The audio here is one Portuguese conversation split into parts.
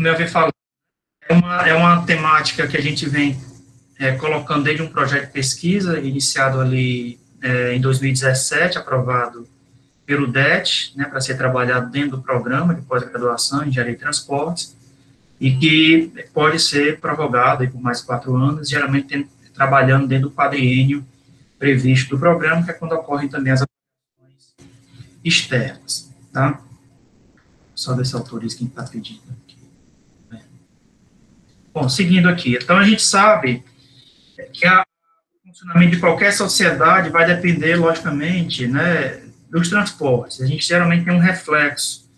como eu havia falado, é uma temática que a gente vem colocando desde um projeto de pesquisa, iniciado ali em 2017, aprovado pelo DET, né, para ser trabalhado dentro do programa de pós-graduação em Engenharia de Transportes, e que pode ser prorrogado aí por mais 4 anos, geralmente trabalhando dentro do quadriênio previsto do programa, que é quando ocorrem também as ações externas, tá? Só ver se autoriza quem está pedindo aqui. Bom, seguindo aqui, então a gente sabe que o funcionamento de qualquer sociedade vai depender, logicamente, né, dos transportes. A gente geralmente tem um reflexo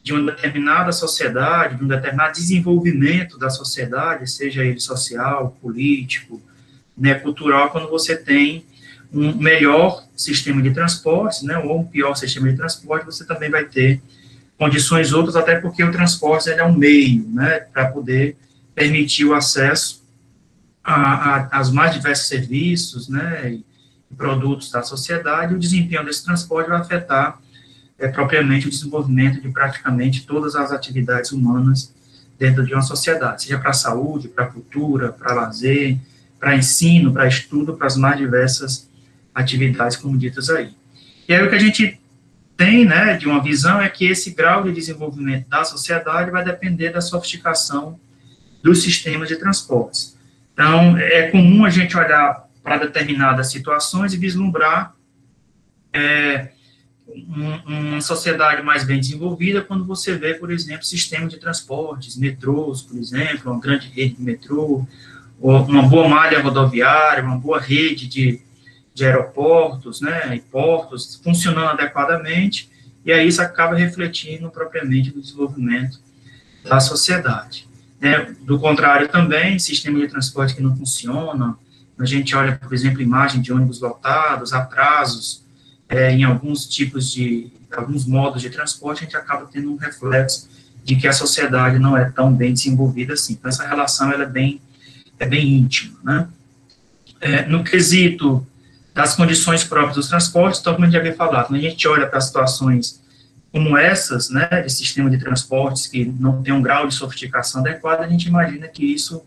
de uma determinada sociedade, de um determinado desenvolvimento da sociedade, seja ele social, político, né, cultural, quando você tem um melhor sistema de transporte, né, ou um pior sistema de transporte, você também vai ter condições outras, até porque o transporte é um meio, né, para poder permitir o acesso aos mais diversos serviços, né, e produtos da sociedade. E o desempenho desse transporte vai afetar propriamente o desenvolvimento de praticamente todas as atividades humanas dentro de uma sociedade, seja para a saúde, para a cultura, para lazer, para ensino, para estudo, para as mais diversas atividades, como ditas aí. E aí o que a gente tem, né, de uma visão é que esse grau de desenvolvimento da sociedade vai depender da sofisticação dos sistemas de transportes. Então, é comum a gente olhar para determinadas situações e vislumbrar uma sociedade mais bem desenvolvida quando você vê, por exemplo, sistemas de transportes, metrôs, por exemplo, uma grande rede de metrô, ou uma boa malha rodoviária, uma boa rede de aeroportos, né, e portos funcionando adequadamente, e aí isso acaba refletindo propriamente no desenvolvimento da sociedade. Do contrário também, sistema de transporte que não funciona, a gente olha, por exemplo, imagem de ônibus lotados, atrasos, em alguns tipos alguns modos de transporte, a gente acaba tendo um reflexo de que a sociedade não é tão bem desenvolvida assim. Então, essa relação ela é bem íntima, né? No quesito das condições próprias dos transportes, então, como a gente já havia falado, quando a gente olha para situações como essas, né, de sistema de transportes que não tem um grau de sofisticação adequado, a gente imagina que isso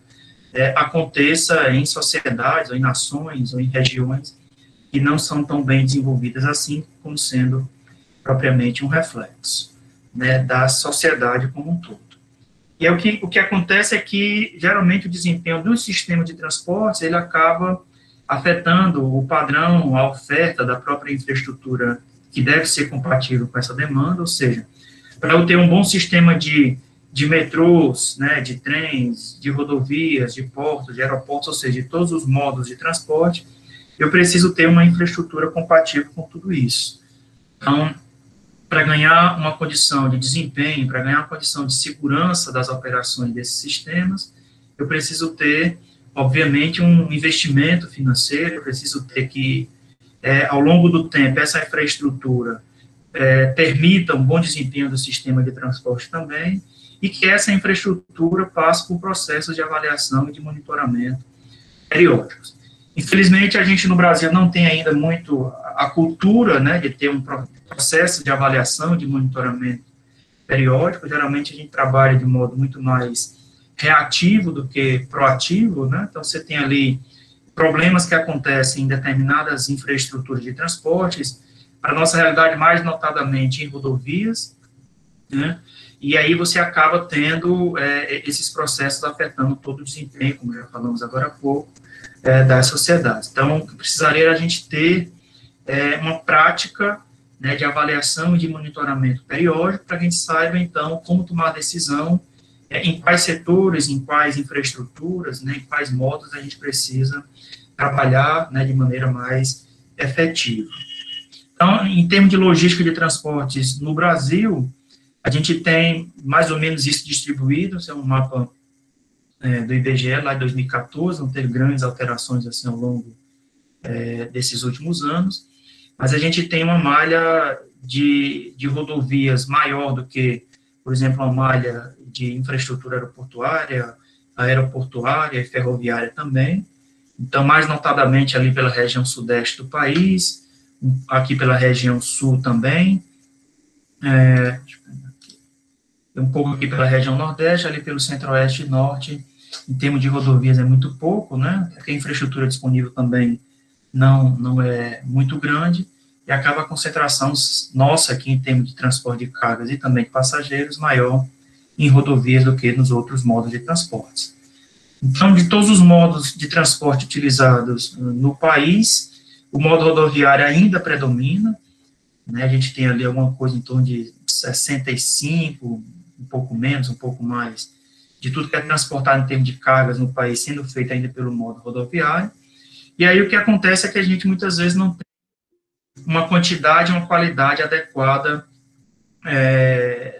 aconteça em sociedades, ou em nações, ou em regiões que não são tão bem desenvolvidas assim, como sendo propriamente um reflexo, né, da sociedade como um todo. E aí, o que acontece é que, geralmente, o desempenho do sistema de transportes, ele acaba afetando o padrão, a oferta da própria infraestrutura que deve ser compatível com essa demanda, ou seja, para eu ter um bom sistema de metrôs, né, de trens, de rodovias, de portos, de aeroportos, ou seja, de todos os modos de transporte, eu preciso ter uma infraestrutura compatível com tudo isso. Então, para ganhar uma condição de desempenho, para ganhar uma condição de segurança das operações desses sistemas, eu preciso ter, obviamente, um investimento financeiro, eu preciso ter que, ao longo do tempo, essa infraestrutura permita um bom desempenho do sistema de transporte também, e que essa infraestrutura passe por processos de avaliação e de monitoramento periódicos. Infelizmente, a gente no Brasil não tem ainda muito a cultura, né, de ter um processo de avaliação, de monitoramento periódico. Geralmente, a gente trabalha de modo muito mais reativo do que proativo, né? Então, você tem ali problemas que acontecem em determinadas infraestruturas de transportes, para a nossa realidade, mais notadamente em rodovias, né? E aí você acaba tendo esses processos afetando todo o desempenho, como já falamos agora há pouco, das sociedades. Então, precisaria a gente ter uma prática, né, de avaliação e de monitoramento periódico, para que a gente saiba, então, como tomar decisão, em quais setores, em quais infraestruturas, né, em quais modos a gente precisa trabalhar, né, de maneira mais efetiva. Então, em termos de logística de transportes no Brasil, a gente tem mais ou menos isso distribuído, esse é um mapa do IBGE, lá de 2014, não teve grandes alterações assim ao longo desses últimos anos, mas a gente tem uma malha de rodovias maior do que, por exemplo, uma malha de infraestrutura aeroportuária e ferroviária também. Então, mais notadamente ali pela região sudeste do país, aqui pela região sul também, deixa eu ver aqui. um pouco aqui pela região Nordeste, ali pelo Centro-Oeste e Norte, em termos de rodovias é muito pouco, né, porque a infraestrutura disponível também não é muito grande, e acaba a concentração nossa aqui em termos de transporte de cargas e também de passageiros maior em rodovias do que nos outros modos de transporte. Então, de todos os modos de transporte utilizados no país, o modo rodoviário ainda predomina, né, a gente tem ali alguma coisa em torno de 65, um pouco menos, um pouco mais, de tudo que é transportado em termos de cargas no país sendo feito ainda pelo modo rodoviário. E aí o que acontece é que a gente muitas vezes não tem uma quantidade, uma qualidade adequada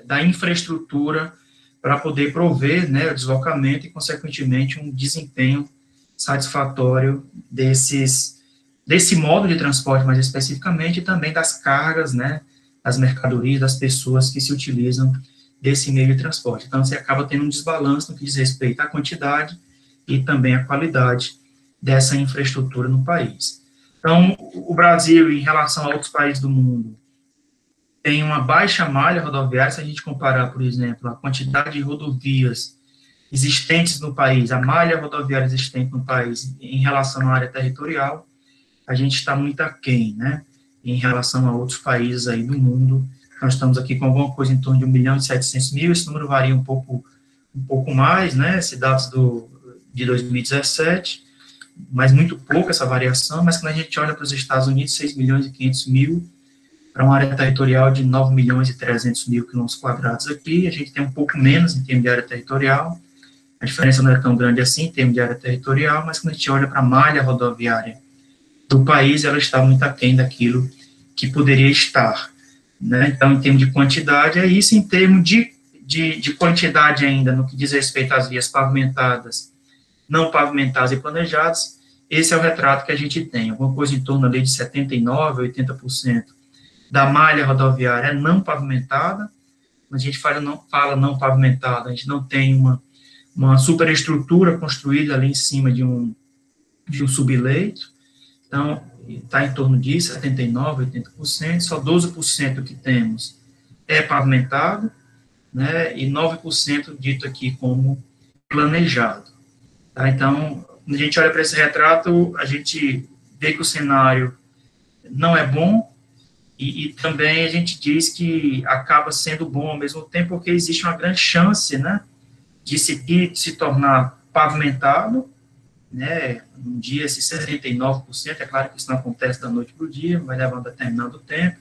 da infraestrutura para poder prover, né, o deslocamento e, consequentemente, um desempenho satisfatório desse modo de transporte, mais especificamente, e também das cargas, né, das mercadorias, das pessoas que se utilizam desse meio de transporte. Então, você acaba tendo um desbalanço no que diz respeito à quantidade e também à qualidade dessa infraestrutura no país. Então, o Brasil, em relação a outros países do mundo, tem uma baixa malha rodoviária, se a gente comparar, por exemplo, a quantidade de rodovias existentes no país, a malha rodoviária existente no país, em relação à área territorial, a gente está muito aquém, né, em relação a outros países aí do mundo. Nós estamos aqui com alguma coisa em torno de 1.700.000, esse número varia um pouco mais, né, esse dados de 2017, mas muito pouco essa variação, mas quando a gente olha para os Estados Unidos, 6.500.000, para uma área territorial de 9.300.000 quilômetros quadrados aqui, a gente tem um pouco menos em termos de área territorial, a diferença não é tão grande assim em termos de área territorial, mas quando a gente olha para a malha rodoviária do país, ela está muito aquém daquilo que poderia estar, né? Então, em termos de quantidade, é isso. Em termos de quantidade ainda, no que diz respeito às vias pavimentadas, não pavimentadas e planejadas, esse é o retrato que a gente tem, alguma coisa em torno ali de 79%, 80% da malha rodoviária não pavimentada. Quando a gente fala não pavimentada, a gente não tem uma superestrutura construída ali em cima de um subleito. Então, está em torno disso, 79%, 80%, só 12% que temos é pavimentado, né, e 9% dito aqui como planejado. Tá? Então, quando a gente olha para esse retrato, a gente vê que o cenário não é bom, e também a gente diz que acaba sendo bom ao mesmo tempo, porque existe uma grande chance, né, de se tornar pavimentado, né, um dia esses 79%, é claro que isso não acontece da noite para o dia, vai levar um determinado tempo,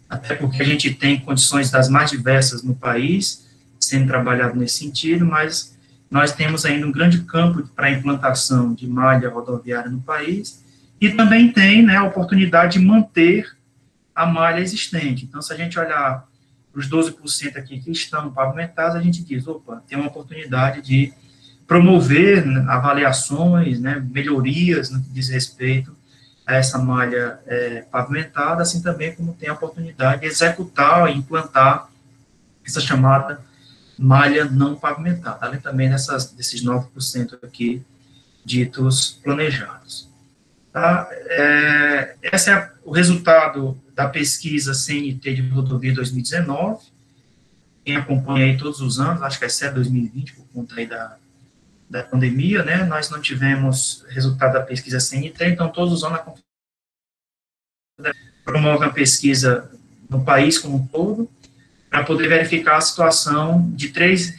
até porque a gente tem condições das mais diversas no país, sendo trabalhado nesse sentido, mas nós temos ainda um grande campo para a implantação de malha rodoviária no país, e também tem, né, a oportunidade de manter a malha existente. Então, se a gente olhar os 12% aqui que estão pavimentados, a gente diz, opa, tem uma oportunidade de promover, né, avaliações, né, melhorias no que diz respeito a essa malha pavimentada, assim também como tem a oportunidade de executar e implantar essa chamada malha não pavimentada, além também desses 9% aqui ditos planejados. Tá? Esse é o resultado da pesquisa CNT de rodovia 2019, quem acompanha aí todos os anos, acho que exceto 2020, por conta aí da pandemia, né, nós não tivemos resultado da pesquisa CNT, então todos os anos a promove uma pesquisa no país como um todo, para poder verificar a situação de três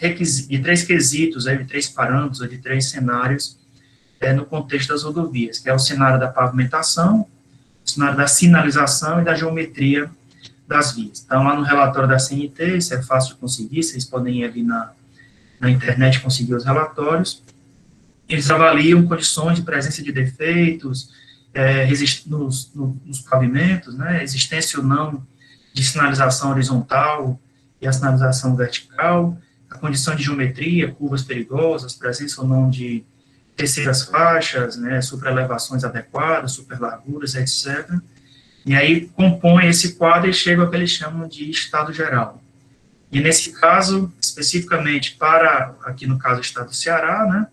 quesitos, de três parâmetros, de três cenários, no contexto das rodovias, que é o cenário da pavimentação, o cenário da sinalização e da geometria das vias. Então, lá no relatório da CNT, isso é fácil de conseguir, vocês podem ir ali na internet conseguir os relatórios. Eles avaliam condições de presença de defeitos nos pavimentos, né, existência ou não de sinalização horizontal e a sinalização vertical, a condição de geometria, curvas perigosas, presença ou não de terceiras faixas, né, superelevações adequadas, superlarguras, etc. E aí compõe esse quadro e chega ao que eles chamam de estado geral. E nesse caso, especificamente aqui no caso do estado do Ceará, né,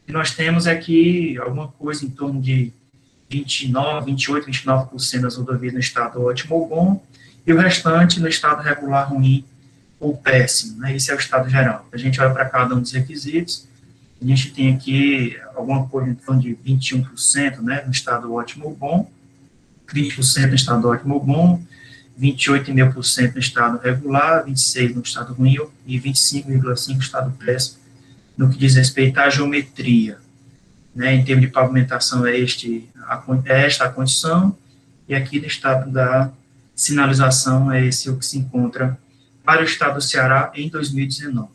que nós temos aqui alguma coisa em torno de 29% das rodovias no estado ótimo ou bom, e o restante no estado regular ruim ou péssimo, né? Esse é o estado geral. A gente olha para cada um dos requisitos, a gente tem aqui alguma coisa em torno de 21%, né, no estado ótimo ou bom, 20% no estado ótimo ou bom, 28,5% no estado regular, 26% no estado ruim e 25,5% no estado péssimo, no que diz respeito à geometria. Né, em termos de pavimentação, é esta a condição, e aqui no estado da sinalização é esse o que se encontra para o estado do Ceará em 2019.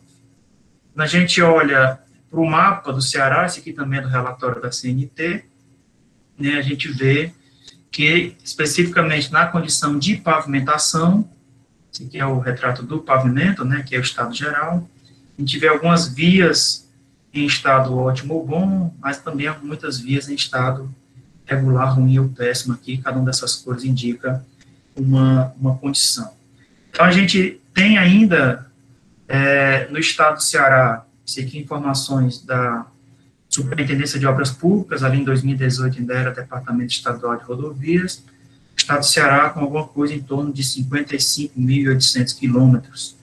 Quando a gente olha para o mapa do Ceará, esse aqui também é do relatório da CNT, né, a gente vê que, especificamente na condição de pavimentação, esse aqui é o retrato do pavimento, né, que é o estado geral, a gente vê algumas vias em estado ótimo ou bom, mas também há muitas vias em estado regular, ruim ou péssimo aqui, cada uma dessas cores indica uma condição. Então, a gente tem ainda, no estado do Ceará, isso aqui informações da Superintendência de Obras Públicas, ali em 2018 ainda era Departamento Estadual de Rodovias, o estado do Ceará com alguma coisa em torno de 55.800 quilômetros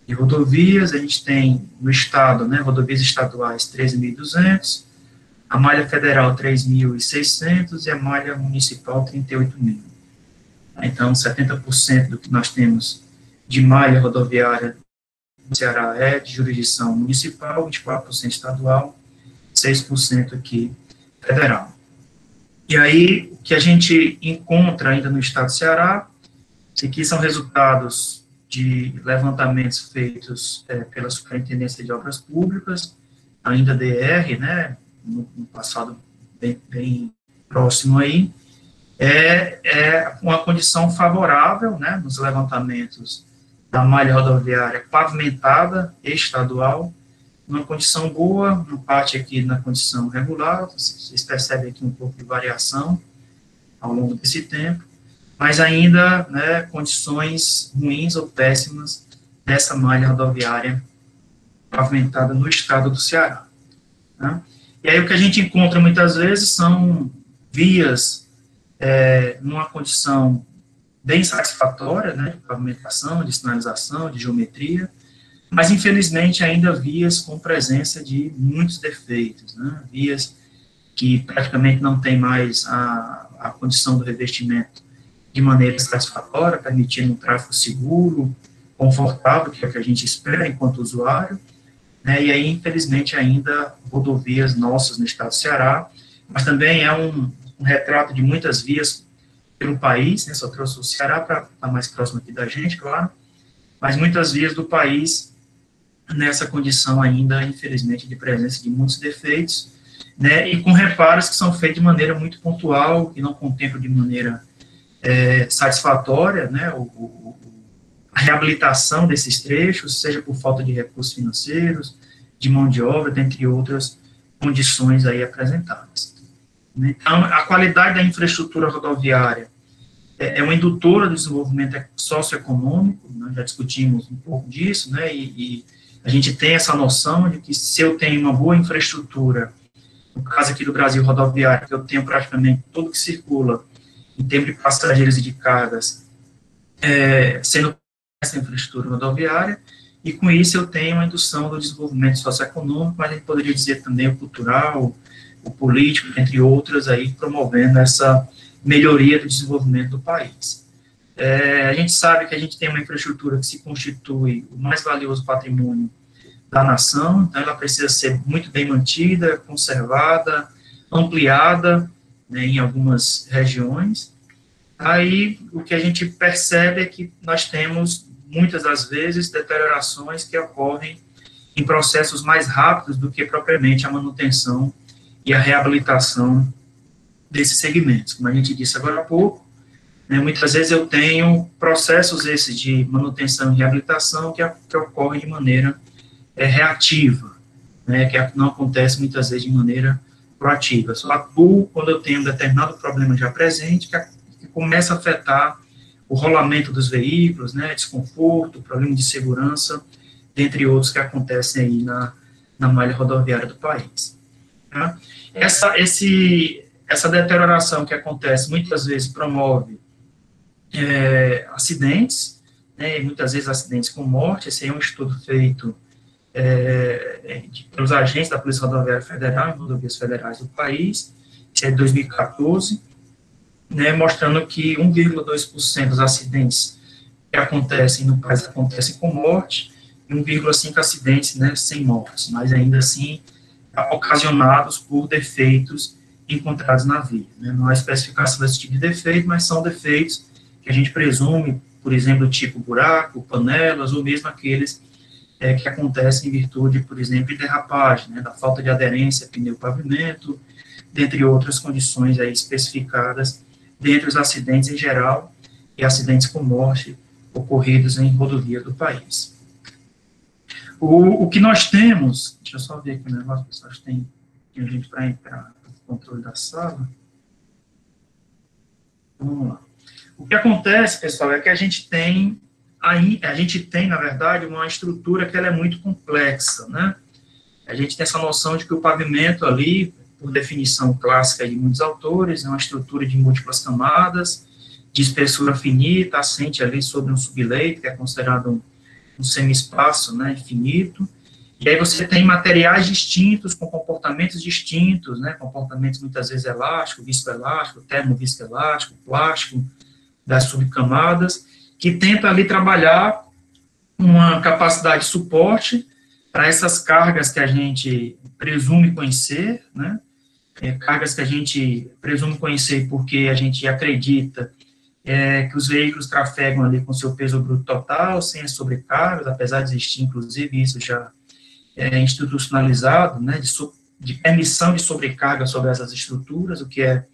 de rodovias. A gente tem no estado, né, rodovias estaduais 13.200, a malha federal 3.600 e a malha municipal 38.000. Então, 70% do que nós temos de malha rodoviária no Ceará é de jurisdição municipal, 24% estadual, 6% aqui federal. E aí, o que a gente encontra ainda no estado do Ceará, isso aqui são resultados de levantamentos feitos pela Superintendência de Obras Públicas, ainda DR, né, no passado bem próximo aí, é uma condição favorável, né, nos levantamentos da malha rodoviária pavimentada estadual, uma condição boa, uma parte aqui na condição regular, vocês percebem aqui um pouco de variação ao longo desse tempo, mas ainda, né, condições ruins ou péssimas dessa malha rodoviária pavimentada no estado do Ceará. Né? E aí o que a gente encontra muitas vezes são vias numa condição bem satisfatória, né, de pavimentação, de sinalização, de geometria, mas infelizmente ainda vias com presença de muitos defeitos, né, vias que praticamente não tem mais a condição do revestimento de maneira satisfatória, permitindo um tráfego seguro, confortável, que é o que a gente espera enquanto usuário, né, e aí infelizmente ainda rodovias nossas no estado do Ceará, mas também é um retrato de muitas vias pelo país, né, só trouxe o Ceará para estar mais próximo aqui da gente, claro, mas muitas vias do país nessa condição ainda, infelizmente, de presença de muitos defeitos, né, e com reparos que são feitos de maneira muito pontual, que não contemplam de maneira satisfatória, né, a reabilitação desses trechos, seja por falta de recursos financeiros, de mão de obra, dentre outras condições aí apresentadas. Então, a qualidade da infraestrutura rodoviária é uma indutora do desenvolvimento socioeconômico, nós já discutimos um pouco disso, né, e a gente tem essa noção de que se eu tenho uma boa infraestrutura, no caso aqui do Brasil rodoviário, que eu tenho praticamente tudo que circula em termos de passageiros e de cargas, sendo essa infraestrutura rodoviária, e com isso eu tenho uma indução do desenvolvimento socioeconômico, mas a gente poderia dizer também o cultural, o político, entre outras, aí, promovendo essa melhoria do desenvolvimento do país. A gente sabe que a gente tem uma infraestrutura que se constitui o mais valioso patrimônio da nação, então ela precisa ser muito bem mantida, conservada, ampliada, né, em algumas regiões. Aí, o que a gente percebe é que nós temos, muitas das vezes, deteriorações que ocorrem em processos mais rápidos do que propriamente a manutenção e a reabilitação desses segmentos. Como a gente disse agora há pouco, né, muitas vezes eu tenho processos esses de manutenção e reabilitação que ocorrem de maneira reativa, né, que não acontece muitas vezes de maneira proativa. Só atuo quando eu tenho um determinado problema já presente que começa a afetar o rolamento dos veículos, né, desconforto, problema de segurança, dentre outros que acontecem aí na malha rodoviária do país. Tá? Essa deterioração que acontece muitas vezes promove acidentes, né, e muitas vezes acidentes com morte. Esse aí é um estudo feito pelos agentes da Polícia Rodoviária Federal, em rodovias federais do país, isso é de 2014, né, mostrando que 1,2% dos acidentes que acontecem no país acontecem com morte, e 1,5 acidentes, né, sem mortes, mas ainda assim ocasionados por defeitos encontrados na via, né. Não há especificação desse tipo de defeito, mas são defeitos que a gente presume, por exemplo, tipo buraco, panelas, ou mesmo aqueles que acontecem em virtude, por exemplo, de derrapagem, né, da falta de aderência pneu-pavimento, dentre outras condições aí especificadas dentre os acidentes em geral e acidentes com morte ocorridos em rodovias do país. O que nós temos, deixa eu só ver aqui o negócio, pessoal, tem gente para entrar no controle da sala. Vamos lá. O que acontece, pessoal, é que a gente tem, na verdade, uma estrutura que ela é muito complexa, né? A gente tem essa noção de que o pavimento ali, por definição clássica de muitos autores, é uma estrutura de múltiplas camadas, de espessura finita, assente ali sobre um subleito, que é considerado um semi-espaço, né, infinito, e aí você tem materiais distintos, com comportamentos distintos, né, comportamentos muitas vezes elástico, viscoelástico, termoviscoelástico, plástico, das subcamadas, que tenta ali trabalhar uma capacidade de suporte para essas cargas que a gente presume conhecer, né, cargas que a gente presume conhecer porque a gente acredita que os veículos trafegam ali com seu peso bruto total, sem as sobrecargas, apesar de existir, inclusive, isso já institucionalizado, né, de permissão de sobrecarga sobre essas estruturas, o que é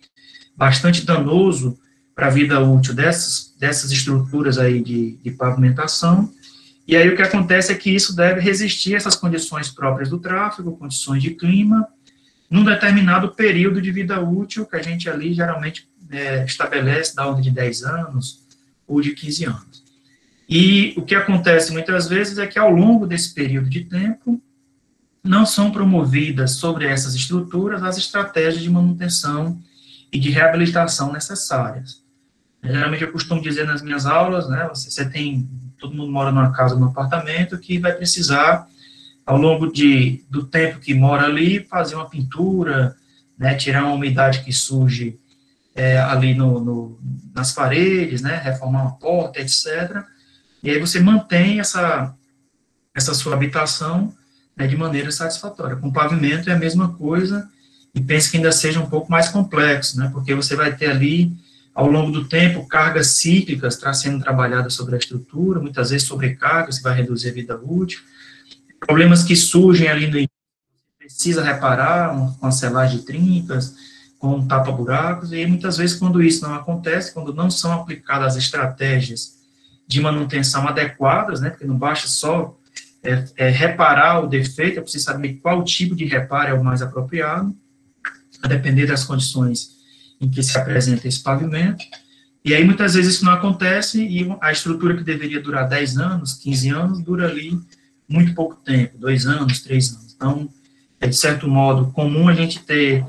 bastante danoso para a vida útil dessas estruturas aí de pavimentação. E aí o que acontece é que isso deve resistir a essas condições próprias do tráfego, condições de clima, num determinado período de vida útil, que a gente ali geralmente estabelece da ordem de 10 anos ou de 15 anos. E o que acontece muitas vezes é que ao longo desse período de tempo, não são promovidas sobre essas estruturas as estratégias de manutenção e de reabilitação necessárias. Geralmente eu costumo dizer nas minhas aulas, né, todo mundo mora numa casa, num apartamento, que vai precisar, ao longo do tempo que mora ali, fazer uma pintura, né, tirar uma umidade que surge ali nas paredes, né, reformar uma porta, etc. E aí você mantém essa sua habitação, né, de maneira satisfatória. Com pavimento é a mesma coisa, e penso que ainda seja um pouco mais complexo, né, porque você vai ter ali, ao longo do tempo, cargas cíclicas sendo trabalhadas sobre a estrutura, muitas vezes sobrecargas, que vai reduzir a vida útil, problemas que surgem ali no início, precisa reparar, uma selagem de trincas, com um tapa-buracos, e muitas vezes quando isso não acontece, quando não são aplicadas as estratégias de manutenção adequadas, né, porque não basta só reparar o defeito, é preciso saber qual tipo de reparo é o mais apropriado, a depender das condições em que se apresenta esse pavimento, e aí muitas vezes isso não acontece, e a estrutura que deveria durar 10 anos, 15 anos, dura ali muito pouco tempo, 2 anos, 3 anos. Então, é de certo modo comum a gente ter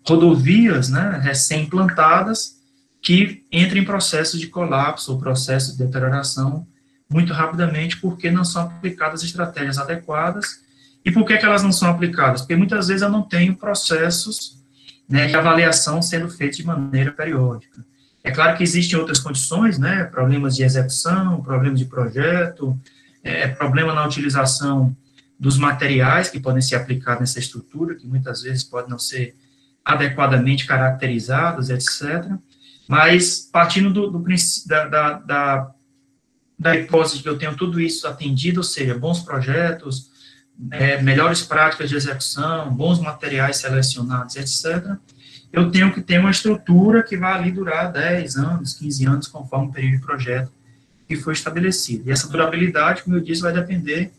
rodovias, né, recém-implantadas, que entram em processos de colapso ou processos de deterioração muito rapidamente, porque não são aplicadas estratégias adequadas. E por que elas não são aplicadas? Porque muitas vezes eu não tenho processos, né, de avaliação sendo feitos de maneira periódica. É claro que existem outras condições, né, problemas de execução, problemas de projeto, problema na utilização dos materiais que podem ser aplicados nessa estrutura, que muitas vezes podem não ser adequadamente caracterizados, etc. Mas, partindo do princípio da hipótese de que eu tenho tudo isso atendido, ou seja, bons projetos, melhores práticas de execução, bons materiais selecionados, etc., eu tenho que ter uma estrutura que vai ali durar 10 anos, 15 anos, conforme o período de projeto que foi estabelecido. E essa durabilidade, como eu disse, vai depender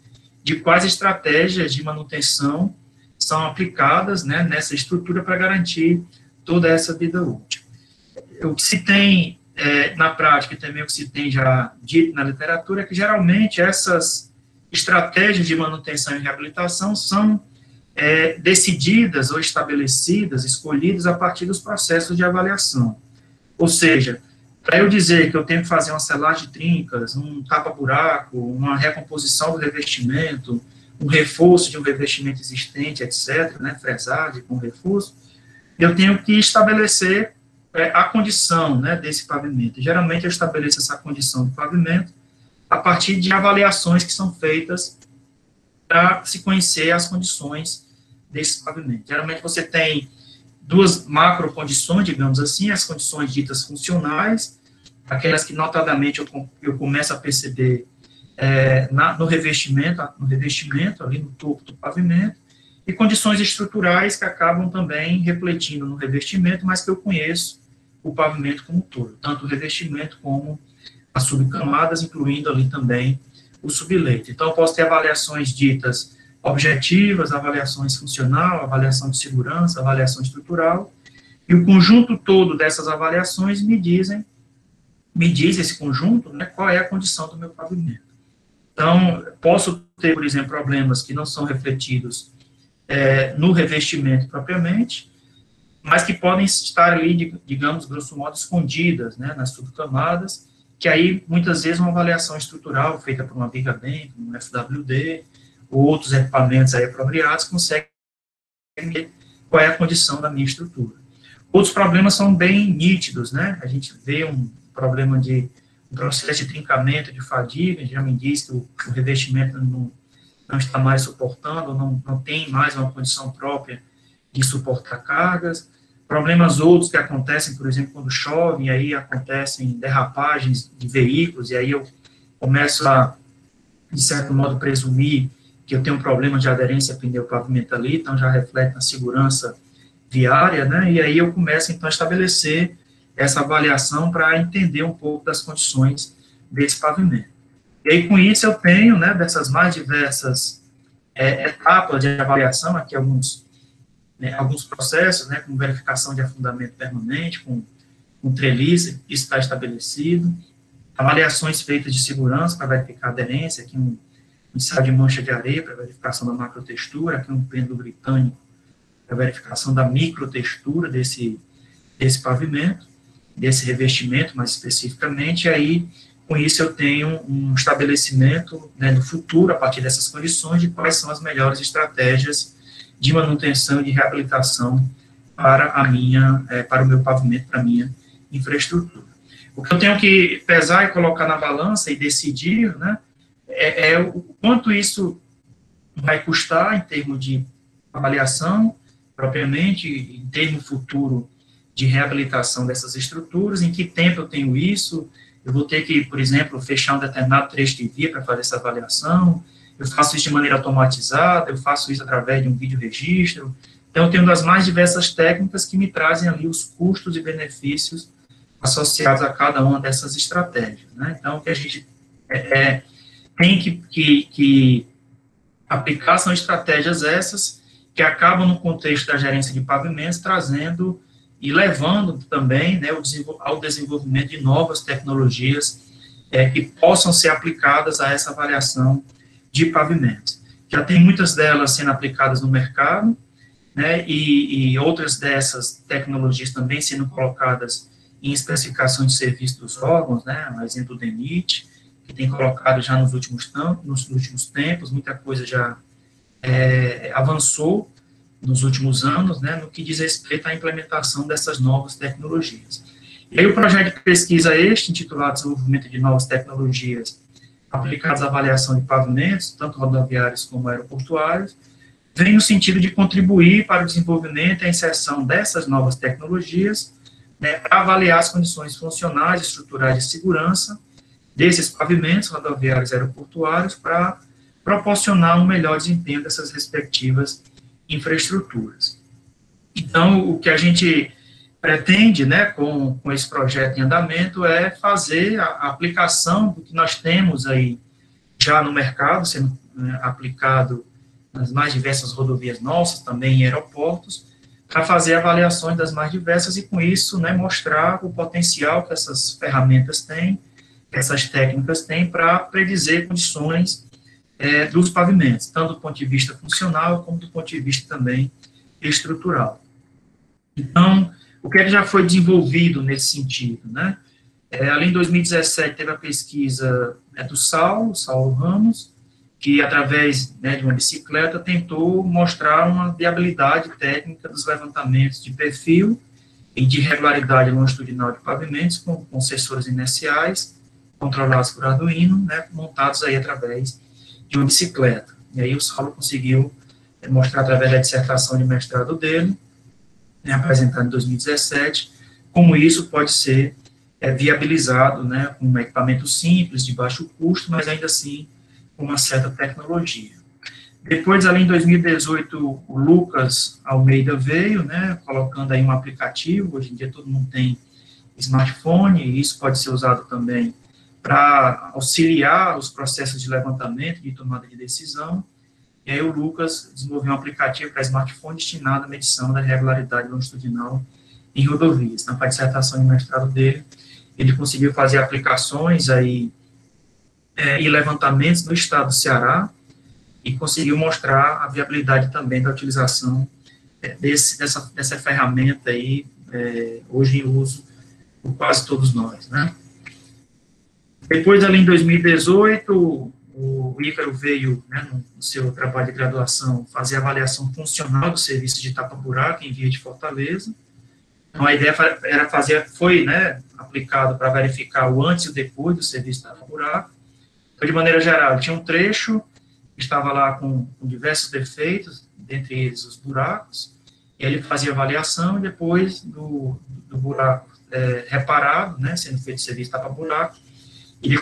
de quais estratégias de manutenção são aplicadas, né, nessa estrutura para garantir toda essa vida útil. O que se tem na prática e também o que se tem já dito na literatura é que geralmente essas estratégias de manutenção e reabilitação são decididas ou estabelecidas, escolhidas a partir dos processos de avaliação. Ou seja, Para eu dizer que eu tenho que fazer uma selagem de trincas, um tapa-buraco, uma recomposição do revestimento, um reforço de um revestimento existente, etc., né, fresagem com reforço, eu tenho que estabelecer a condição, né, desse pavimento. Geralmente eu estabeleço essa condição do pavimento a partir de avaliações que são feitas para se conhecer as condições desse pavimento. Geralmente você tem duas macro condições, digamos assim, as condições ditas funcionais, aquelas que notadamente eu começo a perceber no revestimento, ali no topo do pavimento, e condições estruturais que acabam também refletindo no revestimento, mas que eu conheço o pavimento como um todo, tanto o revestimento como as subcamadas, incluindo ali também o subleito. Então, eu posso ter avaliações ditas objetivas, avaliações funcional, avaliação de segurança, avaliação estrutural, e o conjunto todo dessas avaliações me diz esse conjunto, né, qual é a condição do meu pavimento. Então, posso ter, por exemplo, problemas que não são refletidos no revestimento propriamente, mas que podem estar ali, digamos, grosso modo, escondidas, né, nas subcamadas, que aí, muitas vezes, uma avaliação estrutural feita por uma Viga Bem, por um FWD, ou outros equipamentos aí apropriados, conseguem ver qual é a condição da minha estrutura. Outros problemas são bem nítidos, né, a gente vê um problema de um processo de trincamento, de fadiga, já me diz que o revestimento não está mais suportando, não tem mais uma condição própria de suportar cargas. Problemas outros que acontecem, por exemplo, quando chove, e aí acontecem derrapagens de veículos, e aí eu começo a, de certo modo, presumir que eu tenho um problema de aderência pneu-pavimento ali, então já reflete na segurança viária, né, e aí eu começo, então, a estabelecer essa avaliação para entender um pouco das condições desse pavimento. E aí, com isso, eu tenho, né, dessas mais diversas etapas de avaliação, aqui alguns processos, né, com verificação de afundamento permanente, com treliça, isso está estabelecido, avaliações feitas de segurança para verificar a aderência, aqui um ensaio de mancha de areia para verificação da macrotextura, aqui um pêndulo britânico para verificação da microtextura desse pavimento, desse revestimento, mais especificamente, e aí, com isso, eu tenho um estabelecimento, né, no futuro, a partir dessas condições, de quais são as melhores estratégias de manutenção e de reabilitação para o meu pavimento, para a minha infraestrutura. O que eu tenho que pesar e colocar na balança e decidir, né, é o quanto isso vai custar em termos de avaliação, propriamente, em termo futuro de reabilitação dessas estruturas, em que tempo eu tenho isso, eu vou ter que, por exemplo, fechar um determinado trecho de via para fazer essa avaliação, eu faço isso de maneira automatizada, eu faço isso através de um vídeo registro. Então, eu tenho das mais diversas técnicas que me trazem ali os custos e benefícios associados a cada uma dessas estratégias, né? Então, o que a gente tem que aplicar são estratégias essas que acabam no contexto da gerência de pavimentos, trazendo e levando também, né, ao desenvolvimento de novas tecnologias que possam ser aplicadas a essa avaliação de pavimentos. Já tem muitas delas sendo aplicadas no mercado, né, e outras dessas tecnologias também sendo colocadas em especificações de serviço dos órgãos, né, um exemplo do DENIT, que tem colocado já nos últimos tempos, muita coisa já avançou nos últimos anos, né, no que diz respeito à implementação dessas novas tecnologias. E aí o projeto de pesquisa intitulado Desenvolvimento de Novas Tecnologias aplicadas à avaliação de pavimentos, tanto rodoviários como aeroportuários, vem no sentido de contribuir para o desenvolvimento e a inserção dessas novas tecnologias, né, para avaliar as condições funcionais e estruturais de segurança desses pavimentos rodoviários e aeroportuários para proporcionar um melhor desempenho dessas respectivas infraestruturas. Então, o que a gente pretende, né, com esse projeto em andamento é fazer a aplicação do que nós temos aí já no mercado, sendo aplicado nas mais diversas rodovias nossas, também em aeroportos, para fazer avaliações das mais diversas e, com isso, né, mostrar o potencial que essas ferramentas têm, que essas técnicas têm para predizer condições dos pavimentos, tanto do ponto de vista funcional, como do ponto de vista também estrutural. Então, o que já foi desenvolvido nesse sentido, né? Além de 2017, teve a pesquisa do Saulo Ramos, que através, né, de uma bicicleta tentou mostrar uma viabilidade técnica dos levantamentos de perfil e de regularidade longitudinal de pavimentos com sensores inerciais controlados por Arduino, né, montados aí através de uma bicicleta. E aí o Saulo conseguiu mostrar através da dissertação de mestrado dele, né, apresentado em 2017, como isso pode ser viabilizado, né, com um equipamento simples, de baixo custo, mas ainda assim com uma certa tecnologia. Depois, além de 2018, o Lucas Almeida veio, né, colocando aí um aplicativo. Hoje em dia todo mundo tem smartphone, e isso pode ser usado também para auxiliar os processos de levantamento, de tomada de decisão. E aí o Lucas desenvolveu um aplicativo para smartphone destinado à medição da regularidade longitudinal em rodovias. Na dissertação de mestrado dele, ele conseguiu fazer aplicações aí, e levantamentos no estado do Ceará, e conseguiu mostrar a viabilidade também da utilização dessa ferramenta aí, hoje em uso por quase todos nós, né? Depois, além de 2018, o Ícaro veio, né, no seu trabalho de graduação, fazer a avaliação funcional do serviço de tapa-buraco em Via de Fortaleza. Então, a ideia era foi, né, aplicado para verificar o antes e o depois do serviço de tapa-buraco. Então, de maneira geral, tinha um trecho que estava lá com diversos defeitos, dentre eles os buracos, e ele fazia avaliação, e depois do buraco reparado, né, sendo feito o serviço de tapa-buraco, ele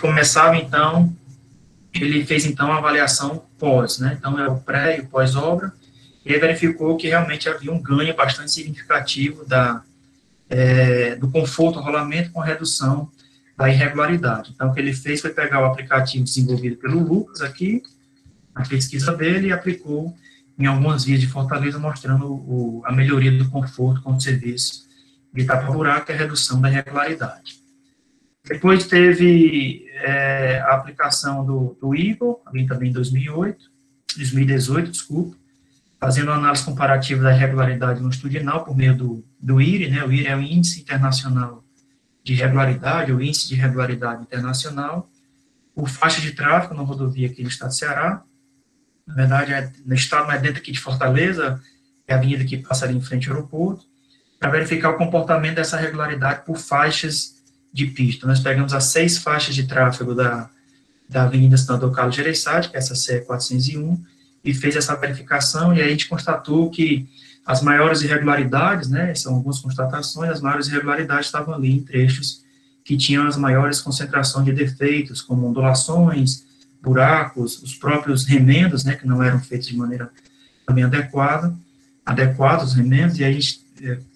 fez, então, a avaliação pós, né, então, é o pré e o pós-obra, e ele verificou que realmente havia um ganho bastante significativo do conforto ao rolamento com a redução da irregularidade. Então, o que ele fez foi pegar o aplicativo desenvolvido pelo Lucas aqui, a pesquisa dele, e aplicou em algumas vias de Fortaleza, mostrando a melhoria do conforto com o serviço de tapa-buraco e a redução da irregularidade. Depois teve a aplicação do Eagle, também em 2018, fazendo uma análise comparativa da irregularidade longitudinal por meio do IRI, né? O IRI é o Índice Internacional de Regularidade, o Índice de Regularidade Internacional, por faixa de tráfego na rodovia aqui no estado do Ceará. Na verdade, no estado, mas dentro aqui de Fortaleza, é a avenida que passa ali em frente ao aeroporto, para verificar o comportamento dessa regularidade por faixas de pista. Nós pegamos as 6 faixas de tráfego da Avenida Senador Carlos Gereissati, que é essa CE 401, e fez essa verificação, e aí a gente constatou que as maiores irregularidades, né, são algumas constatações, as maiores irregularidades estavam ali em trechos que tinham as maiores concentrações de defeitos, como ondulações, buracos, os próprios remendos, né, que não eram feitos de maneira também adequada os remendos, e aí a gente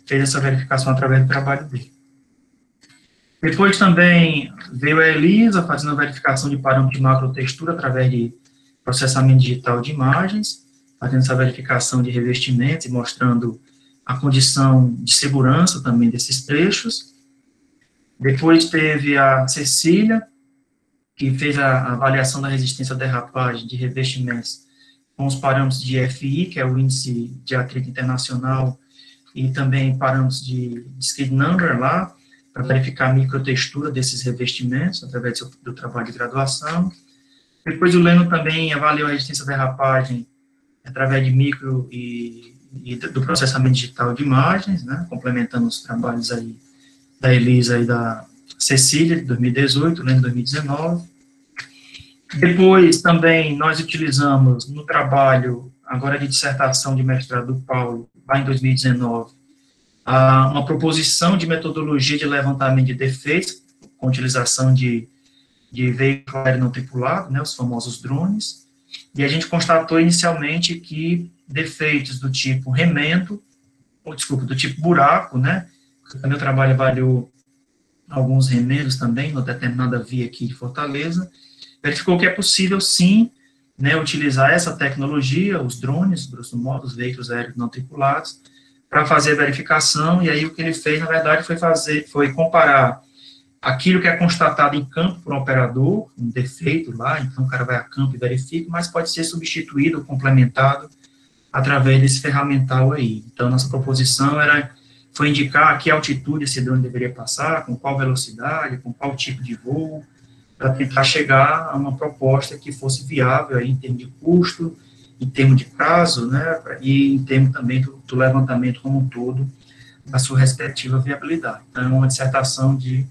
fez essa verificação através do trabalho dele. Depois também veio a Elisa fazendo a verificação de parâmetro de macrotextura através de processamento digital de imagens, fazendo essa verificação de revestimentos e mostrando a condição de segurança também desses trechos. Depois teve a Cecília, que fez a avaliação da resistência à derrapagem de revestimentos com os parâmetros de FI, que é o Índice de Atrito Internacional, e também parâmetros de skid number lá, para verificar a microtextura desses revestimentos, através do trabalho de graduação. Depois o Leno também avaliou a resistência à derrapagem através de micro e do processamento digital de imagens, né, complementando os trabalhos aí da Elisa e da Cecília, de 2018, Leno, 2019. Depois também nós utilizamos no trabalho, agora de dissertação de mestrado do Paulo, lá em 2019, uma proposição de metodologia de levantamento de defeitos, com utilização de veículo aéreo não tripulado, né, os famosos drones, e a gente constatou inicialmente que defeitos do tipo remendo, do tipo buraco, né, o meu trabalho avaliou alguns remendos também, numa determinada via aqui de Fortaleza, verificou que é possível, sim, né, utilizar essa tecnologia, os drones, grosso modo, os veículos aéreos não tripulados, para fazer a verificação, e aí o que ele fez, na verdade, foi comparar aquilo que é constatado em campo por um operador, um defeito lá, então o cara vai a campo e verifica, mas pode ser substituído ou complementado através desse ferramental aí. Então, nossa proposição era foi indicar a que altitude esse drone deveria passar, com qual velocidade, com qual tipo de voo, para tentar chegar a uma proposta que fosse viável aí, em termos de custo, em termos de prazo, né, e em termos também do levantamento como um todo, da sua respectiva viabilidade. Então, é uma dissertação de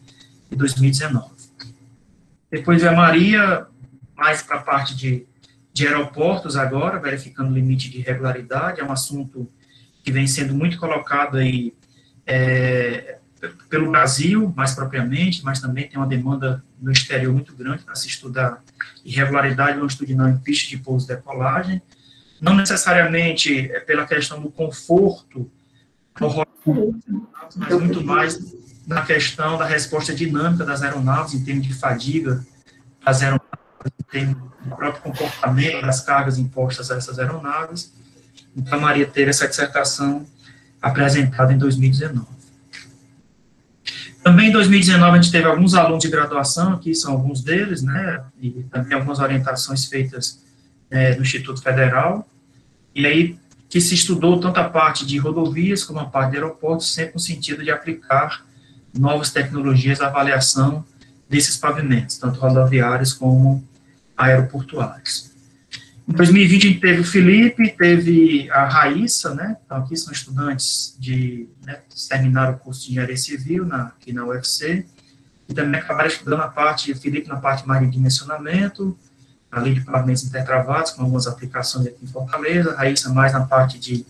2019. Depois veio a Maria, mais para a parte de aeroportos agora, verificando o limite de regularidade, é um assunto que vem sendo muito colocado aí pelo Brasil, mais propriamente, mas também tem uma demanda no exterior muito grande para se estudar irregularidade longitudinal em pistas de pouso e decolagem, não necessariamente pela questão do conforto, mas muito mais na questão da resposta dinâmica das aeronaves, em termos de fadiga das aeronaves, em termos do próprio comportamento das cargas impostas a essas aeronaves. Então, a Maria teve essa dissertação apresentada em 2019. Também em 2019 a gente teve alguns alunos de graduação, aqui são alguns deles, né, e também algumas orientações feitas no Instituto Federal, e aí que se estudou tanto a parte de rodovias como a parte de aeroportos, sempre no sentido de aplicar novas tecnologias à avaliação desses pavimentos, tanto rodoviários como aeroportuários. Em 2020 a gente teve o Felipe, teve a Raíssa, né, então aqui são estudantes que terminaram o curso de Engenharia Civil aqui na UFC, e também acabaram estudando a parte, o Felipe na parte mais de dimensionamento, ali de pavimentos intertravados, com algumas aplicações aqui em Fortaleza, a Raíssa mais na parte de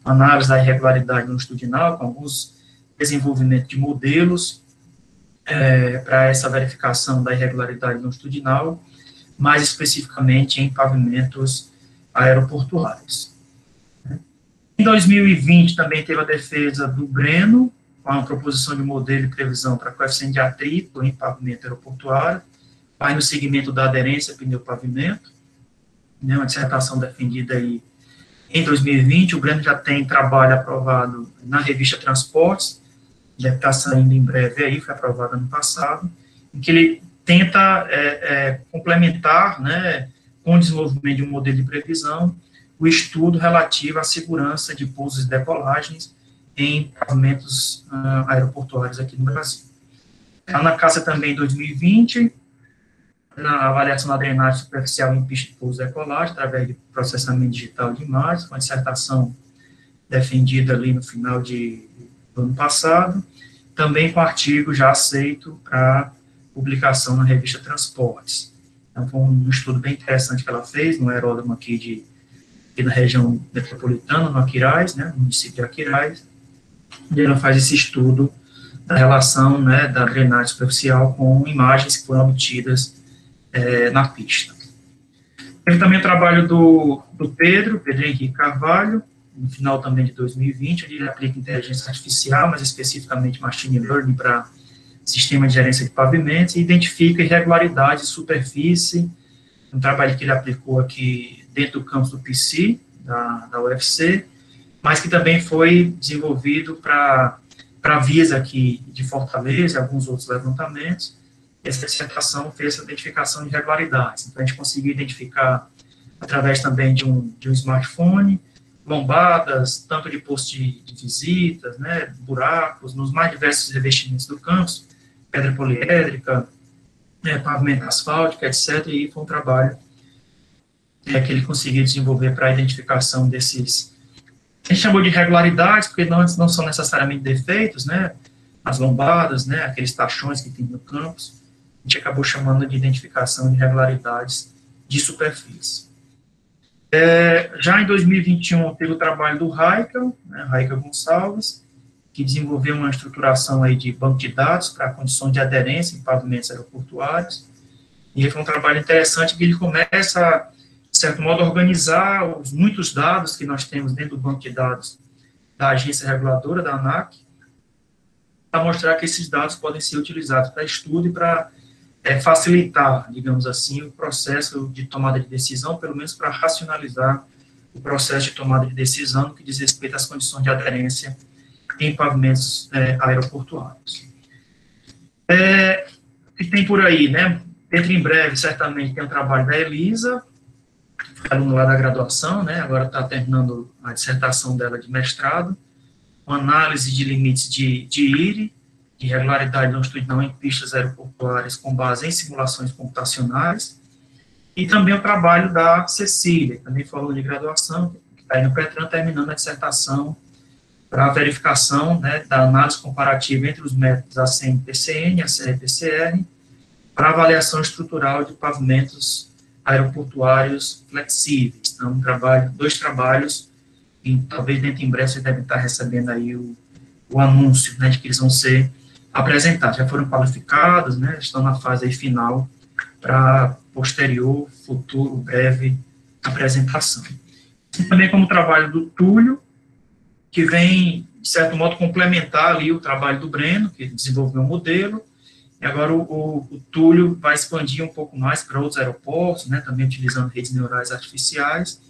análise da irregularidade longitudinal, com alguns desenvolvimentos de modelos para essa verificação da irregularidade longitudinal, mais especificamente em pavimentos aeroportuários. Em 2020 também teve a defesa do Breno, com a proposição de modelo e previsão para coeficiente de atrito em pavimento aeroportuário, vai no segmento da aderência pneu-pavimento, né, uma dissertação defendida aí em 2020, o Breno já tem trabalho aprovado na revista Transportes, deve estar saindo em breve aí, foi aprovado ano passado, em que ele tenta complementar, né, com o desenvolvimento de um modelo de previsão, o estudo relativo à segurança de pousos e decolagens em pavimentos aeroportuários aqui no Brasil. A na casa também em 2020, na avaliação da drenagem superficial em pista de pouso e decolagem, através de processamento digital de imagens, uma dissertação defendida ali no final do ano passado, também com artigo já aceito para publicação na revista Transportes. Então, foi um estudo bem interessante que ela fez, no aeródromo aqui da região metropolitana, no Aquiraz, né, no município de Aquiraz, e ela faz esse estudo da relação, né, da drenagem superficial com imagens que foram obtidas na pista. Teve também o trabalho do Pedro Henrique Carvalho, no final também de 2020, onde ele aplica inteligência artificial, mas especificamente machine learning para sistema de gerência de pavimentos, e identifica irregularidades de superfície, um trabalho que ele aplicou aqui dentro do campus do PC, da UFC, mas que também foi desenvolvido para vias aqui de Fortaleza e alguns outros levantamentos. Essa dissertação fez essa identificação de irregularidades. Então, a gente conseguiu identificar, através também de um smartphone, lombadas, tanto de posto de visitas, né, buracos, nos mais diversos revestimentos do campus, pedra poliédrica, pavimento asfáltico, etc. E foi um trabalho que ele conseguiu desenvolver para a identificação desses. A gente chamou de irregularidades, porque não são necessariamente defeitos, né, as lombadas, né, aqueles tachões que tem no campus, a gente acabou chamando de identificação de irregularidades de superfície. Já em 2021, teve o trabalho do Raika, né, Raika Gonçalves, que desenvolveu uma estruturação aí de banco de dados para condições de aderência em pavimentos aeroportuários, e foi um trabalho interessante que ele começa, de certo modo, a organizar os muitos dados que nós temos dentro do banco de dados da agência reguladora, da ANAC, para mostrar que esses dados podem ser utilizados para estudo e para facilitar, digamos assim, o processo de tomada de decisão, pelo menos para racionalizar o processo de tomada de decisão no que diz respeito às condições de aderência em pavimentos aeroportuários. Que tem por aí, né? Dentro em breve, certamente, tem o trabalho da Elisa, aluna lá da graduação, né? Agora está terminando a dissertação dela de mestrado, uma análise de limites de IRI, de regularidade longitudinal em pistas aeroportuárias com base em simulações computacionais, e também o trabalho da Cecília, também falou de graduação, que está aí no PETRAN, terminando a dissertação para a verificação, né, da análise comparativa entre os métodos ACM-PCN e ACR-PCR, para avaliação estrutural de pavimentos aeroportuários flexíveis. Então, dois trabalhos, e talvez dentro em breve vocês devem estar recebendo aí o anúncio, né, de que eles vão ser apresentados. Já foram qualificados, né, estão na fase aí final para posterior, futuro, breve apresentação. E também como trabalho do Túlio, que vem, de certo modo, complementar ali o trabalho do Breno, que desenvolveu um modelo, e agora o Túlio vai expandir um pouco mais para outros aeroportos, né, também utilizando redes neurais artificiais,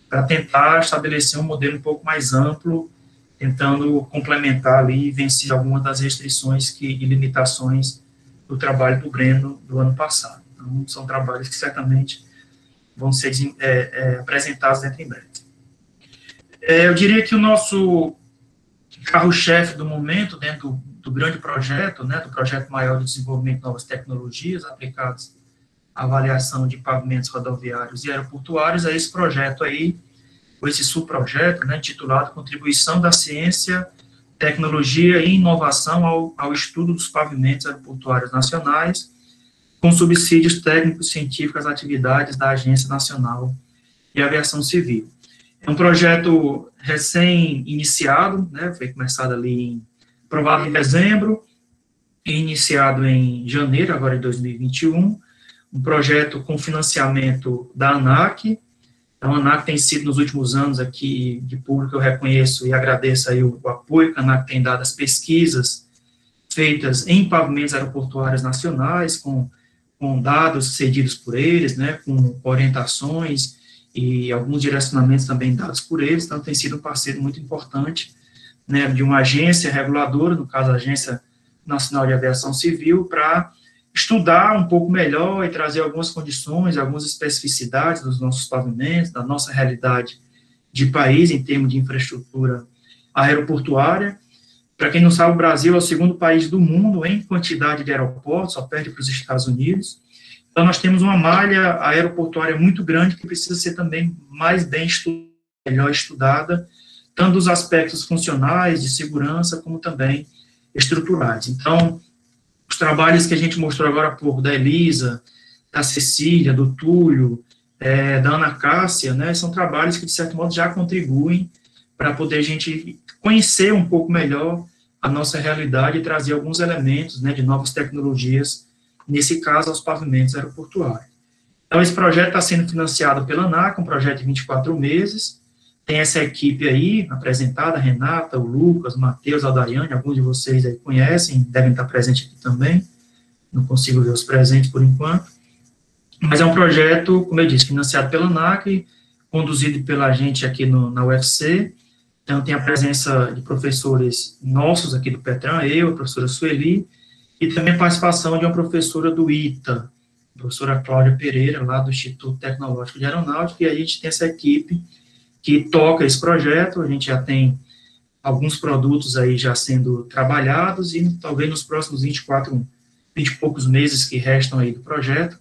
para tentar estabelecer um modelo um pouco mais amplo, tentando complementar ali e vencer algumas das restrições e limitações do trabalho do Breno do ano passado. Então, são trabalhos que certamente vão ser apresentados dentro em breve. Eu diria que o nosso carro-chefe do momento, dentro do grande projeto, né, do projeto maior de desenvolvimento de novas tecnologias aplicadas à avaliação de pavimentos rodoviários e aeroportuários, é esse projeto aí, ou esse subprojeto, né, intitulado Contribuição da Ciência, Tecnologia e Inovação ao Estudo dos Pavimentos Aeroportuários Nacionais, com subsídios técnicos científicos às atividades da Agência Nacional de Aviação Civil. É um projeto recém-iniciado, né, foi começado ali, aprovado em dezembro, e iniciado em janeiro, agora de 2021, um projeto com financiamento da ANAC. Então, a ANAC tem sido, nos últimos anos, aqui, de público, eu reconheço e agradeço aí o apoio que a ANAC tem dado às pesquisas feitas em pavimentos aeroportuários nacionais, com dados cedidos por eles, né, com orientações e alguns direcionamentos também dados por eles. Então, tem sido um parceiro muito importante, né, de uma agência reguladora, no caso, a Agência Nacional de Aviação Civil, para estudar um pouco melhor e trazer algumas condições, algumas especificidades dos nossos pavimentos, da nossa realidade de país em termos de infraestrutura aeroportuária. Para quem não sabe, o Brasil é o segundo país do mundo em quantidade de aeroportos, só perde para os Estados Unidos. Então, nós temos uma malha aeroportuária muito grande que precisa ser também mais bem estudada, melhor estudada, tanto dos aspectos funcionais, de segurança, como também estruturais. Então, os trabalhos que a gente mostrou agora há pouco, da Elisa, da Cecília, do Túlio, da Ana Cássia, né, são trabalhos que, de certo modo, já contribuem para poder a gente conhecer um pouco melhor a nossa realidade e trazer alguns elementos, né, de novas tecnologias, nesse caso, aos pavimentos aeroportuários. Então, esse projeto está sendo financiado pela ANAC, um projeto de 24 meses, tem essa equipe aí, apresentada, a Renata, o Lucas, o Matheus, a Daiane, alguns de vocês aí conhecem, devem estar presentes aqui também, não consigo ver os presentes por enquanto, mas é um projeto, como eu disse, financiado pela ANAC, conduzido pela gente aqui na UFC. Então, tem a presença de professores nossos aqui do PETRAN, eu, a professora Sueli, e também a participação de uma professora do ITA, a professora Cláudia Pereira, lá do Instituto Tecnológico de Aeronáutica, e a gente tem essa equipe que toca esse projeto. A gente já tem alguns produtos aí já sendo trabalhados, e talvez nos próximos 20 e poucos meses que restam aí do projeto,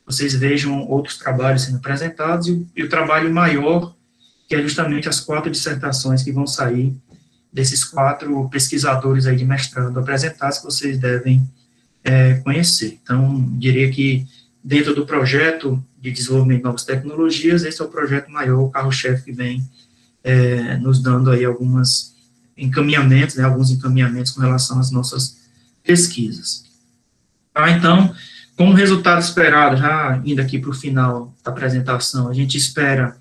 vocês vejam outros trabalhos sendo apresentados, e o trabalho maior, que é justamente as 4 dissertações que vão sair desses 4 pesquisadores aí de mestrado apresentados, que vocês devem conhecer. Então, diria que dentro do projeto de desenvolvimento de novas tecnologias, esse é o projeto maior, o carro-chefe, que vem nos dando aí alguns encaminhamentos com relação às nossas pesquisas. Então, como resultado esperado, já indo aqui para o final da apresentação, a gente espera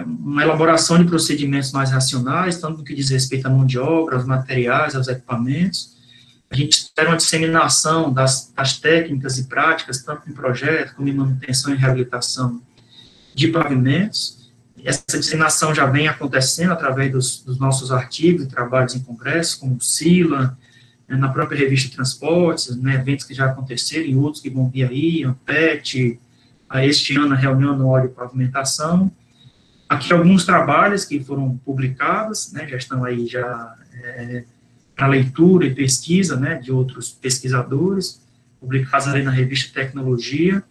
uma elaboração de procedimentos mais racionais, tanto no que diz respeito à mão de obra, aos materiais, aos equipamentos. A gente espera uma disseminação das técnicas e práticas, tanto em projeto, como em manutenção e reabilitação de pavimentos. Essa disseminação já vem acontecendo através dos nossos artigos e trabalhos em congressos, como o SILA, na própria revista Transportes, né, eventos que já aconteceram e outros que vão vir aí, ANPET, este ano a reunião anual de pavimentação. Aqui alguns trabalhos que foram publicados, né, já estão aí já para leitura e pesquisa, né, de outros pesquisadores, publicados ali na revista Tecnologia,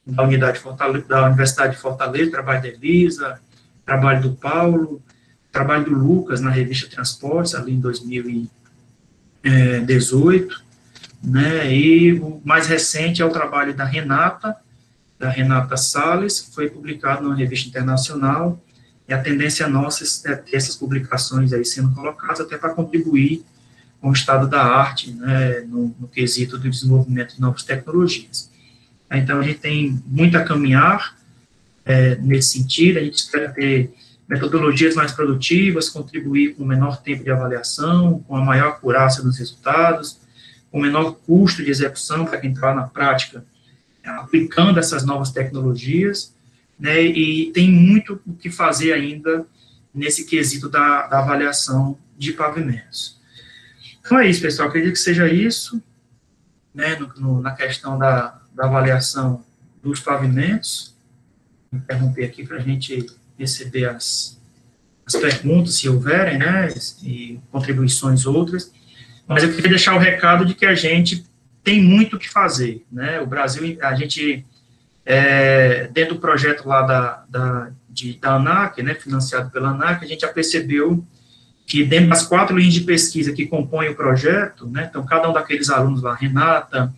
da Universidade de Fortaleza, trabalho da Elisa, trabalho do Paulo, trabalho do Lucas na revista Transportes, ali em 2018, né, e o mais recente é o trabalho da Renata Salles, que foi publicado numa revista internacional, e a tendência nossa é ter essas publicações aí sendo colocadas até para contribuir com o estado da arte, né, no quesito do desenvolvimento de novas tecnologias. Então, a gente tem muito a caminhar nesse sentido, a gente espera ter metodologias mais produtivas, contribuir com menor tempo de avaliação, com a maior acurácia dos resultados, com menor custo de execução para quem está na prática, aplicando essas novas tecnologias, né, e tem muito o que fazer ainda nesse quesito da avaliação de pavimentos. Então é isso, pessoal, acredito que seja isso, né, na questão da avaliação dos pavimentos. Vou interromper aqui para a gente receber as perguntas, se houverem, né, e contribuições outras, mas eu queria deixar o recado de que a gente tem muito o que fazer, né, o Brasil, a gente, dentro do projeto lá da ANAC, né, financiado pela ANAC, a gente já percebeu que dentro das 4 linhas de pesquisa que compõem o projeto, né, então cada um daqueles alunos lá, Renata,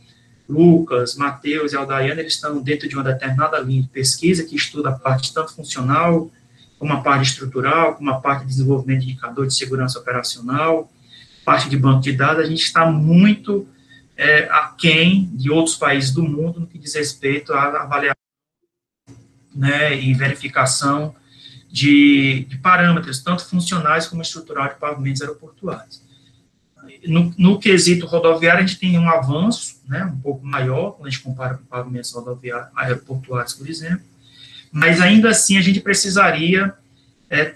Lucas, Matheus e Aldaiane, eles estão dentro de uma determinada linha de pesquisa que estuda a parte tanto funcional, como a parte estrutural, como a parte de desenvolvimento de indicador de segurança operacional, parte de banco de dados. A gente está muito aquém de outros países do mundo no que diz respeito à avaliação, né, e verificação de parâmetros, tanto funcionais como estruturais de pavimentos aeroportuários. No quesito rodoviário, a gente tem um avanço, né, um pouco maior, quando a gente compara com pavimentos rodoviários, aeroportuários, por exemplo, mas ainda assim a gente precisaria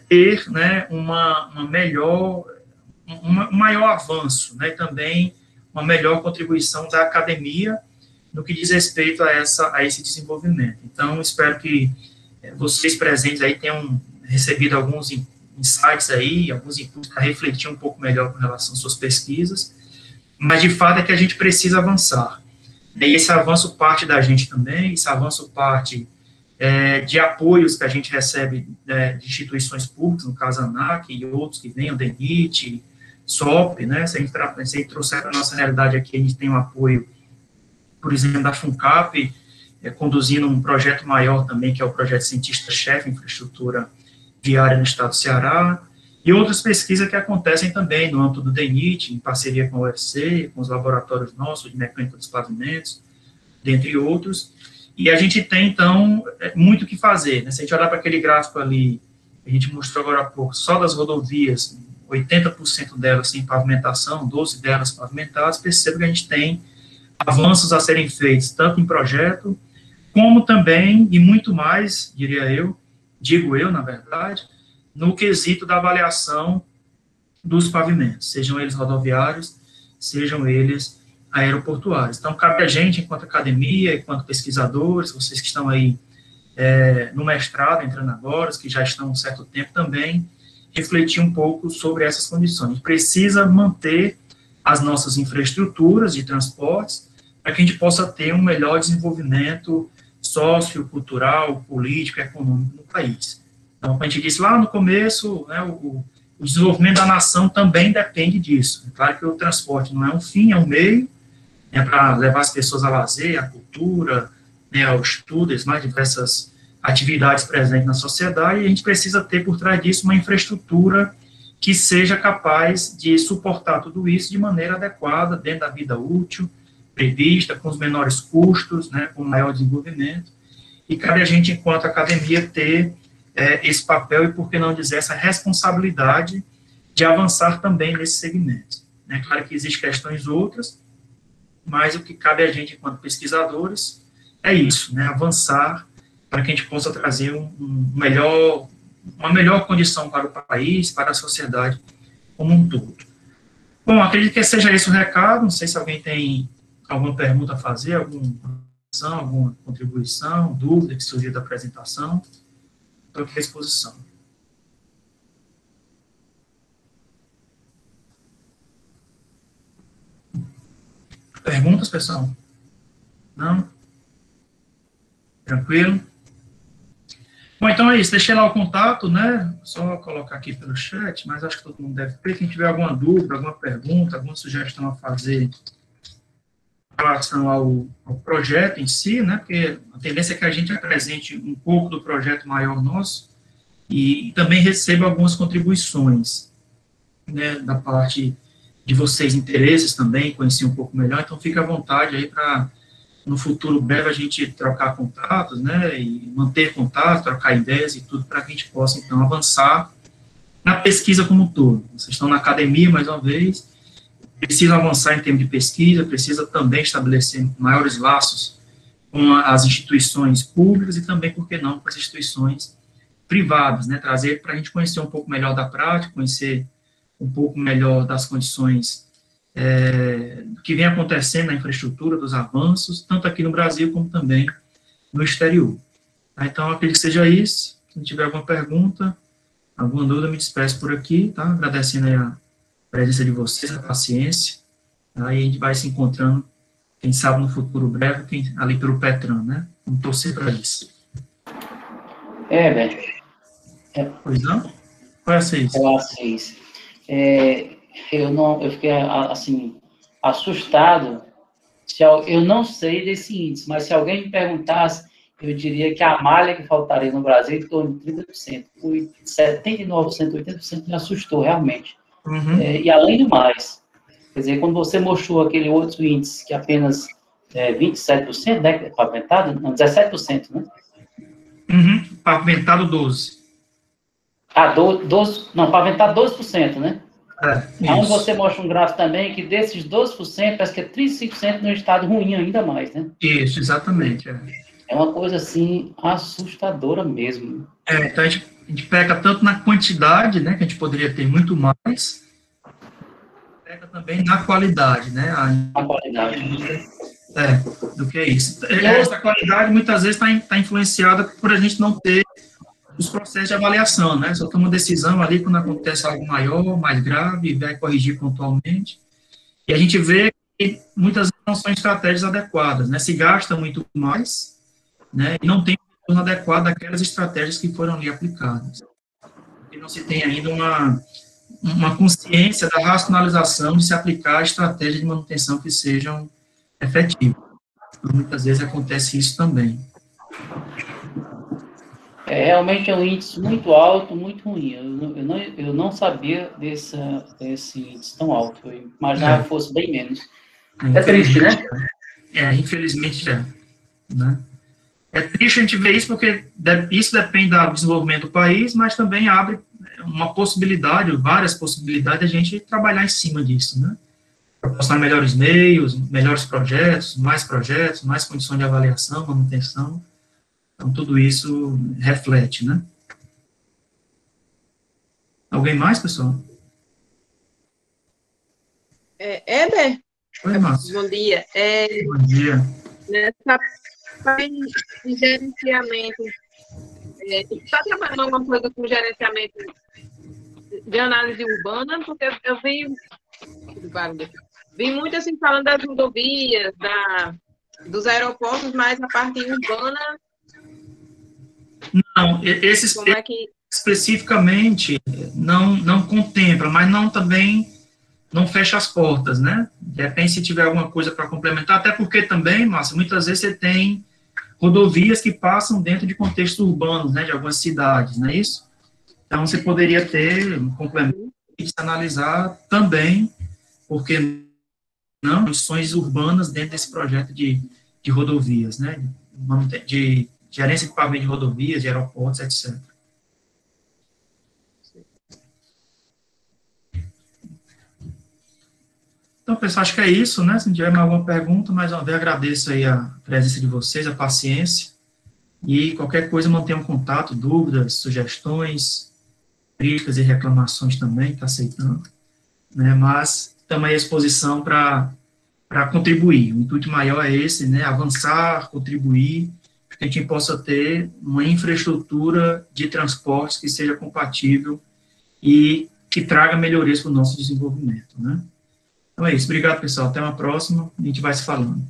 ter, né, um maior avanço, né, e também uma melhor contribuição da academia no que diz respeito a esse desenvolvimento. Então, espero que vocês presentes aí tenham recebido alguns insights aí, alguns inputs para refletir um pouco melhor com relação às suas pesquisas, mas de fato é que a gente precisa avançar. E esse avanço parte da gente também, esse avanço parte de apoios que a gente recebe de instituições públicas, no caso a ANAC e outros que venham, DENIT, SOP, né, se a gente trouxer para a nossa realidade aqui, a gente tem um apoio, por exemplo, da FUNCAP, conduzindo um projeto maior também, que é o projeto Cientista-Chefe Infraestrutura Viária no Estado do Ceará, e outras pesquisas que acontecem também no âmbito do DENIT, em parceria com a UFC, com os laboratórios nossos de mecânica dos pavimentos, dentre outros, e a gente tem, então, muito o que fazer, né? Se a gente olhar para aquele gráfico ali, a gente mostrou agora há pouco, só das rodovias, 80% delas sem pavimentação, 12 delas pavimentadas, percebe que a gente tem avanços a serem feitos, tanto em projeto, como também, e muito mais, digo eu, na verdade, no quesito da avaliação dos pavimentos, sejam eles rodoviários, sejam eles aeroportuários. Então, cabe a gente, enquanto academia, enquanto pesquisadores, vocês que estão aí no mestrado, entrando agora, os que já estão há um certo tempo também, refletir um pouco sobre essas condições. A gente precisa manter as nossas infraestruturas de transportes para que a gente possa ter um melhor desenvolvimento sociocultural, político, econômico no país. Então, como a gente disse lá no começo, né, o desenvolvimento da nação também depende disso. É claro que o transporte não é um fim, é um meio, para levar as pessoas a lazer, à cultura, né, ao estudo, as mais diversas atividades presentes na sociedade, e a gente precisa ter por trás disso uma infraestrutura que seja capaz de suportar tudo isso de maneira adequada, dentro da vida útil, prevista, com os menores custos, né, com maior desenvolvimento, e cabe a gente, enquanto academia, ter esse papel e, por que não dizer, essa responsabilidade de avançar também nesse segmento. É claro que existem questões outras, mas o que cabe a gente, enquanto pesquisadores, é isso, né, avançar para que a gente possa trazer uma melhor condição para o país, para a sociedade como um todo. Bom, acredito que seja esse o recado, não sei se alguém tem alguma pergunta a fazer, alguma contribuição, dúvida que surgiu da apresentação, estou aqui à disposição. Perguntas, pessoal? Não? Tranquilo? Bom, então é isso. Deixei lá o contato, né? Só colocar aqui pelo chat, mas acho que todo mundo deve ter. Quem tiver alguma dúvida, alguma pergunta, alguma sugestão a fazer em relação ao projeto em si, né? Porque a tendência é que a gente apresente um pouco do projeto maior nosso e também receba algumas contribuições, né? Da parte de vocês, interesses também, conhecer um pouco melhor. Então, fique à vontade aí para no futuro breve a gente trocar contatos, né, e manter contato, trocar ideias e tudo, para que a gente possa, então, avançar na pesquisa como um todo. Vocês estão na academia, mais uma vez, precisam avançar em termos de pesquisa, precisa também estabelecer maiores laços com as instituições públicas e também, por que não, com as instituições privadas, né, trazer para a gente conhecer um pouco melhor da prática, conhecer um pouco melhor das condições do que vem acontecendo na infraestrutura, dos avanços, tanto aqui no Brasil como também no exterior. Tá? Então, eu acredito que seja isso. Se tiver alguma pergunta, alguma dúvida, me despeço por aqui, tá? Agradecendo aí a presença de vocês, a paciência, tá? E a gente vai se encontrando, quem sabe no futuro breve, ali pelo Petran, né? Vamos torcer para isso. Velho. Pois não? Qual é a 6? Eu acho isso. Eu fiquei, assim, assustado. Eu não sei desse índice, mas se alguém me perguntasse, eu diria que a malha que faltaria no Brasil é em torno de 30%. 79%, 80% me assustou, realmente. Uhum. E além do mais, quer dizer, quando você mostrou aquele outro índice, que apenas 27%, né, pavimentado, não, 17%, né? Uhum. Pavimentado 12%. Ah, 12, não, paventado 12%, né? Onde Isso. você mostra um gráfico também que desses 12%, parece que é 35% no estado ruim ainda mais, né? Isso, exatamente. É uma coisa, assim, assustadora mesmo. Então a gente peca tanto na quantidade, né, que a gente poderia ter muito mais, peca também na qualidade, né? A qualidade. Do que é isso. Essa qualidade muitas vezes está influenciada por a gente não ter os processos de avaliação, né? Só toma uma decisão ali quando acontece algo maior, mais grave, vai corrigir pontualmente. E a gente vê que muitas vezes não são estratégias adequadas, né? Se gasta muito mais, né? E não tem o retorno adequado daquelas estratégias que foram ali aplicadas. E não se tem ainda uma consciência da racionalização de se aplicar estratégias de manutenção que sejam efetivas. Então, muitas vezes acontece isso também. Realmente é um índice muito alto, muito ruim. Eu não sabia desse índice tão alto. Eu imaginava que fosse bem menos. É triste, né? Infelizmente é. Né? É triste a gente ver isso, porque isso depende do desenvolvimento do país, mas também abre uma possibilidade, várias possibilidades, de a gente trabalhar em cima disso, né? Proporcionar melhores meios, melhores projetos, mais condições de avaliação, manutenção. Então, tudo isso reflete, né? Alguém mais, pessoal? Éder? Oi, Márcio. Bom dia. Bom dia. Nessa parte de gerenciamento, está trabalhando alguma coisa com gerenciamento de análise urbana? Porque eu vi muito assim falando das rodovias, dos aeroportos, mas a parte urbana... Não, esses especificamente não contempla, mas também não fecha as portas, né? Depende se tiver alguma coisa para complementar, até porque também, Márcia, muitas vezes você tem rodovias que passam dentro de contextos urbanos, né, de algumas cidades, não é isso? Então, você poderia ter um complemento e se analisar também, porque não, condições urbanas dentro desse projeto de rodovias, né, de gerência de equipamento de rodovias, de aeroportos, etc. Então, pessoal, acho que é isso, né? Se não tiver mais alguma pergunta, mais uma vez agradeço aí a presença de vocês, a paciência, e qualquer coisa mantenham contato, dúvidas, sugestões, críticas e reclamações também, está aceitando, né? Mas estamos aí à disposição para contribuir. O intuito maior é esse, né? Avançar, contribuir, para que a gente possa ter uma infraestrutura de transportes que seja compatível e que traga melhorias para o nosso desenvolvimento, né? Então é isso. Obrigado, pessoal. Até uma próxima. A gente vai se falando.